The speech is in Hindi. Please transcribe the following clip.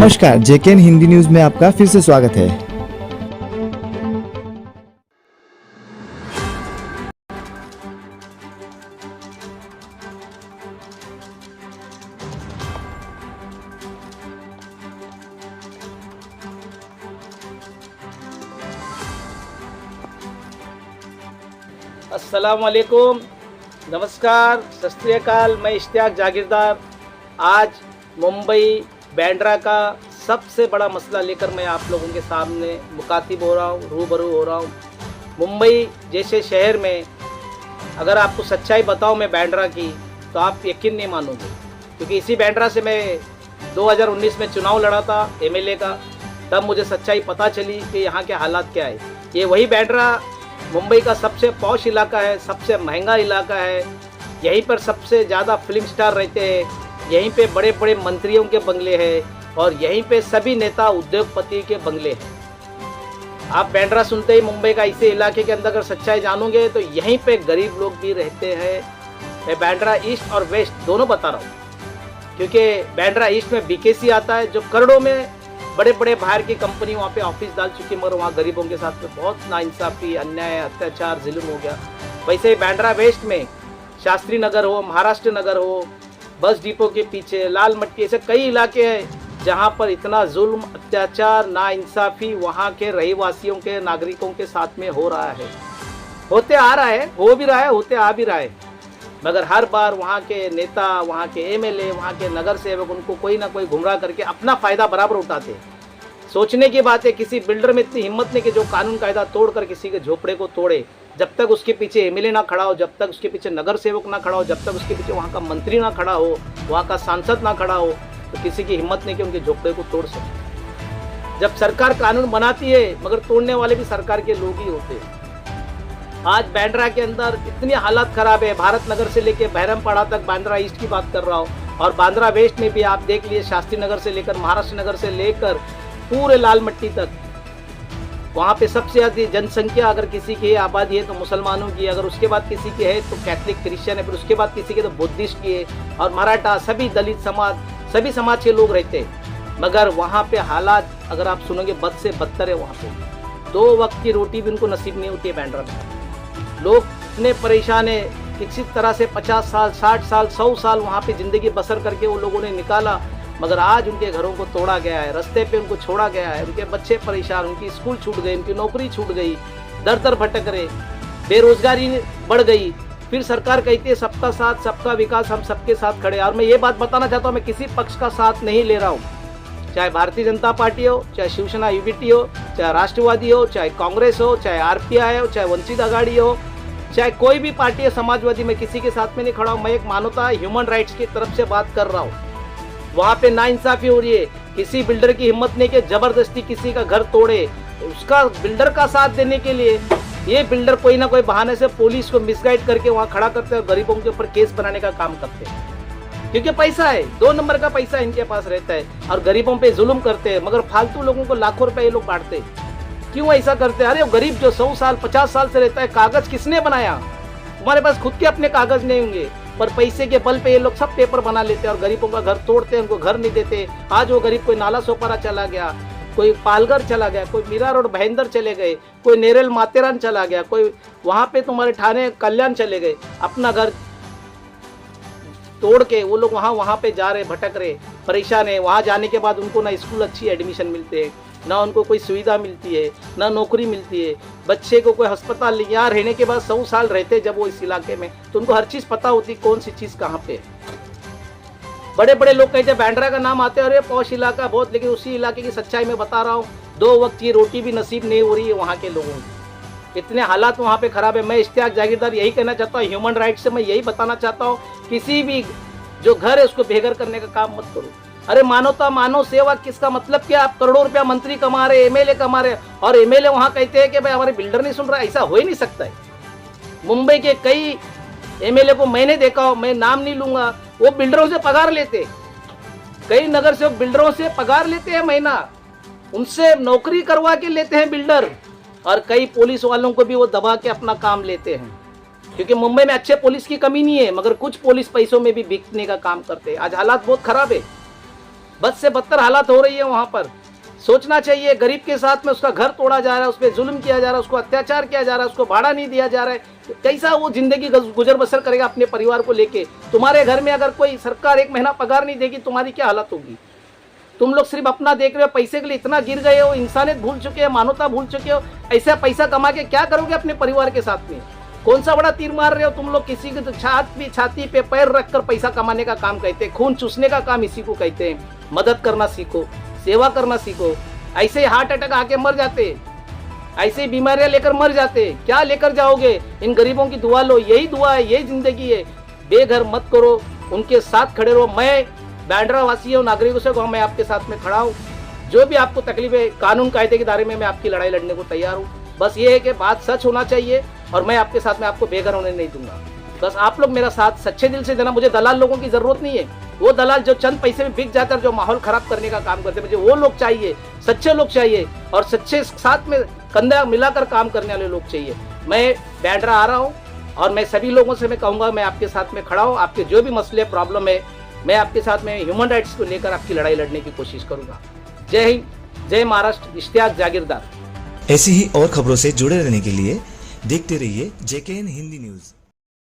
नमस्कार, जेकेएन हिंदी न्यूज में आपका फिर से स्वागत है। अस्सलाम वालेकुम, नमस्कार, सत श्री अकाल। मैं इश्तियाक जागीरदार आज मुंबई बांद्रा का सबसे बड़ा मसला लेकर मैं आप लोगों के सामने मुखातिब हो रहा हूँ, रूबरू हो रहा हूँ। मुंबई जैसे शहर में अगर आपको सच्चाई बताऊँ मैं बांद्रा की, तो आप यकीन नहीं मानोगे, क्योंकि इसी बांद्रा से मैं 2019 में चुनाव लड़ा था एमएलए का। तब मुझे सच्चाई पता चली कि यहाँ के हालात क्या है। ये वही बांद्रा मुंबई का सबसे पॉश इलाका है, सबसे महंगा इलाका है। यहीं पर सबसे ज़्यादा फिल्म स्टार रहते हैं, यहीं पे बड़े बड़े मंत्रियों के बंगले हैं और यहीं पे सभी नेता उद्योगपति के बंगले हैं। आप बांद्रा सुनते ही मुंबई का इसी इलाके के अंदर अगर सच्चाई जानोगे तो यहीं पे गरीब लोग भी रहते हैं। मैं बांद्रा ईस्ट और वेस्ट दोनों बता रहा हूँ, क्योंकि बांद्रा ईस्ट में बीकेसी आता है, जो करोड़ों में बड़े बड़े बाहर की कंपनी वहाँ पे ऑफिस डाल चुकी, मगर वहाँ गरीबों के साथ में बहुत नाइंसाफ़ी, अन्याय, अत्याचार, जुल्म हो गया। वैसे ही बांद्रा वेस्ट में शास्त्री नगर हो, महाराष्ट्र नगर हो, बस डिपो के पीछे लाल मट्टी, ऐसे कई इलाके हैं जहाँ पर इतना जुल्म, अत्याचार, नाइंसाफ़ी वहाँ के रहवासियों के, नागरिकों के साथ में हो रहा है, होते आ रहा है, हो भी रहा है, होते आ भी रहा है। मगर हर बार वहाँ के नेता, वहाँ के एमएलए, वहाँ के नगर सेवक उनको कोई ना कोई गुमराह करके अपना फ़ायदा बराबर उठाते हैं। सोचने की बात है, किसी बिल्डर में इतनी हिम्मत नहीं कि जो कानून कायदा तोड़कर किसी के झोपड़े को तोड़े। जब तक उसके पीछे एमएलए ना खड़ा हो, जब तक उसके पीछे नगर सेवक ना खड़ा हो, जब तक उसके पीछे वहाँ का मंत्री ना खड़ा हो, वहाँ का सांसद ना खड़ा हो, तो किसी की हिम्मत नहीं कि उनके झोपड़े को तोड़ सके। जब सरकार कानून बनाती है, मगर तोड़ने वाले भी सरकार के लोग ही होते हैं। आज बांद्रा के अंदर इतनी हालत खराब है, भारत नगर से लेकर बहरमपाड़ा तक, बांद्रा ईस्ट की बात कर रहा हूँ, और बांद्रा वेस्ट में भी आप देख लिए, शास्त्री नगर से लेकर, महाराष्ट्र नगर से लेकर पूरे लाल मट्टी तक, वहाँ पे सबसे ज़्यादा जनसंख्या अगर किसी की आबादी है तो मुसलमानों की, अगर उसके बाद किसी की है तो कैथलिक क्रिश्चियन है, फिर उसके बाद किसी के तो बुद्धिस्ट की है, और मराठा, सभी दलित समाज, सभी समाज के लोग रहते हैं। मगर वहाँ पे हालात अगर आप सुनोगे बद से बदतर है। वहाँ पे 2 वक्त की रोटी भी उनको नसीब नहीं होती है। बांद्रा में लोग इतने परेशान है, किसी तरह से 50 साल, 60 साल, 100 साल वहाँ पे ज़िंदगी बसर करके वो लोगों ने निकाला, मगर आज उनके घरों को तोड़ा गया है, रास्ते पे उनको छोड़ा गया है, उनके बच्चे परेशान, उनकी स्कूल छूट गई, उनकी नौकरी छूट गई, दर दर भटक रहे, बेरोजगारी बढ़ गई। फिर सरकार कहती है सबका साथ, सबका विकास, हम सबके साथ खड़े। और मैं ये बात बताना चाहता हूँ, मैं किसी पक्ष का साथ नहीं ले रहा हूँ, चाहे भारतीय जनता पार्टी हो, चाहे शिवसेना यूबीटी हो, चाहे राष्ट्रवादी हो, चाहे कांग्रेस हो, चाहे आरपीआई हो, चाहे वंचित आघाड़ी हो, चाहे कोई भी पार्टी है समाजवादी, में किसी के साथ में नहीं खड़ा हूँ। मैं एक मानवता, ह्यूमन राइट्स की तरफ से बात कर रहा हूँ। वहाँ पे नाइंसाफी हो रही है, किसी बिल्डर की हिम्मत नहीं कि जबरदस्ती किसी का घर तोड़े, उसका बिल्डर का साथ देने के लिए ये बिल्डर कोई ना कोई बहाने से पुलिस को मिसगाइड करके वहाँ खड़ा करते हैं और गरीबों के ऊपर केस बनाने का काम करते हैं, क्योंकि पैसा है, 2 नंबर का पैसा इनके पास रहता है, और गरीबों पे जुल्म करते हैं। मगर फालतू लोगों को लाखों रुपए ये लोग बांटते हैं। क्यों ऐसा करते हैं? अरे गरीब जो 100 साल, 50 साल से रहता है, कागज किसने बनाया? तुम्हारे पास खुद के अपने कागज नहीं होंगे, पर पैसे के बल पे ये लोग सब पेपर बना लेते हैं और गरीबों का घर तोड़ते हैं, उनको घर नहीं देते। आज वो गरीब कोई नाला सोपारा चला गया, कोई पालघर चला गया, कोई मीरा रोड भयंदर चले गए, कोई नेरेल माथेरान चला गया, कोई वहाँ पे तुम्हारे ठाणे कल्याण चले गए, अपना घर तोड़ के वो लोग वहाँ पे जा रहे, भटक रहे, परेशान है। वहाँ जाने के बाद उनको ना स्कूल अच्छी एडमिशन मिलते हैं, ना उनको कोई सुविधा मिलती है, ना नौकरी मिलती है, बच्चे को कोई अस्पताल, यहाँ रहने के बाद 100 साल रहते जब वो इस इलाके में, तो उनको हर चीज़ पता होती कौन सी चीज़ कहाँ पे है। बड़े बड़े लोग कहते हैं बांद्रा का नाम आते हैं, अरे पौष इलाका बहुत, लेकिन उसी इलाके की सच्चाई में बता रहा हूँ, 2 वक्त की रोटी भी नसीब नहीं हो रही है वहाँ के लोगों को। इतने हालात वहाँ पे खराब है। मैं इश्तियाक जागीरदार यही कहना चाहता हूँ, ह्यूमन राइट्स से मैं यही बताना चाहता हूँ, किसी भी जो घर है उसको बेघर करने का काम मत करो। अरे मानवता, मानव सेवा किसका मतलब क्या? आप करोड़ों रुपया मंत्री कमा रहे, एमएलए कमा रहे, और एमएलए वहाँ कहते हैं कि भाई हमारे बिल्डर नहीं सुन रहा। ऐसा हो ही नहीं सकता है। मुंबई के कई एमएलए को मैंने देखा, मैं नाम नहीं लूंगा, वो बिल्डरों से पगार लेते, कई नगर सेवक बिल्डरों से पगार लेते हैं महीना, उनसे नौकरी करवा के लेते हैं बिल्डर, और कई पुलिस वालों को भी वो दबा के अपना काम लेते हैं, क्योंकि मुंबई में अच्छे पुलिस की कमी नहीं है, मगर कुछ पुलिस पैसों में भी बिकने का काम करते हैं। आज हालात बहुत खराब है। बद से बदतर हालात हो रही है वहाँ पर। सोचना चाहिए, गरीब के साथ में उसका घर तोड़ा जा रहा है, उस पर जुल्म किया जा रहा है, उसको अत्याचार किया जा रहा है, उसको भाड़ा नहीं दिया जा रहा है, तो कैसा वो जिंदगी गुजर बसर करेगा अपने परिवार को लेके। तुम्हारे घर में अगर कोई सरकार 1 महीना पगार नहीं देगी, तुम्हारी क्या हालत होगी। तुम लोग सिर्फ अपना देख रहे हो, पैसे के लिए इतना गिर गए हो, इंसानियत भूल चुके हो, मानवता भूल चुके हो। ऐसा पैसा कमा के क्या करोगे अपने परिवार के साथ में। कौन सा बड़ा तीर मार रहे हो तुम लोग। किसी की तो छाती पे पैर रखकर पैसा कमाने का काम कहते हैं, खून चूसने का काम इसी को कहते हैं। मदद करना सीखो, सेवा करना सीखो। ऐसे ही हार्ट अटैक आके मर जाते, ऐसे ही बीमारियां लेकर मर जाते, क्या लेकर जाओगे। इन गरीबों की दुआ लो, यही दुआ है, यही जिंदगी है। बेघर मत करो, उनके साथ खड़े रहो। मैं बैंड्रा वासी और नागरिकों से कहूँ, मैं आपके साथ में खड़ा हूँ। जो भी आपको तकलीफ है, कानून कायदे के दायरे में मैं आपकी लड़ाई लड़ने को तैयार हूँ। बस ये है कि बात सच होना चाहिए और मैं आपके साथ में आपको बेघर होने नहीं दूंगा। बस आप लोग मेरा साथ सच्चे दिल से देना। मुझे दलाल लोगों की जरूरत नहीं है, वो दलाल जो चंद पैसे में बिक जाते हैं, जो माहौल खराब करने का काम करते हैं। मुझे वो लोग चाहिए, सच्चे लोग चाहिए और सच्चे साथ में कंधा मिलाकर काम करने वाले लोग चाहिए। मैं बैंड्रा आ रहा हूँ और मैं सभी लोगों से मैं कहूँगा, मैं आपके साथ में खड़ा हूँ। आपके जो भी मसले प्रॉब्लम है, मैं आपके साथ में ह्यूमन राइट्स को लेकर आपकी लड़ाई लड़ने की कोशिश करूँगा। जय हिंद, जय महाराष्ट्र, इश्तियाक जागीरदार। ऐसी ही और खबरों से जुड़े रहने के लिए देखते रहिए JKN हिंदी न्यूज़।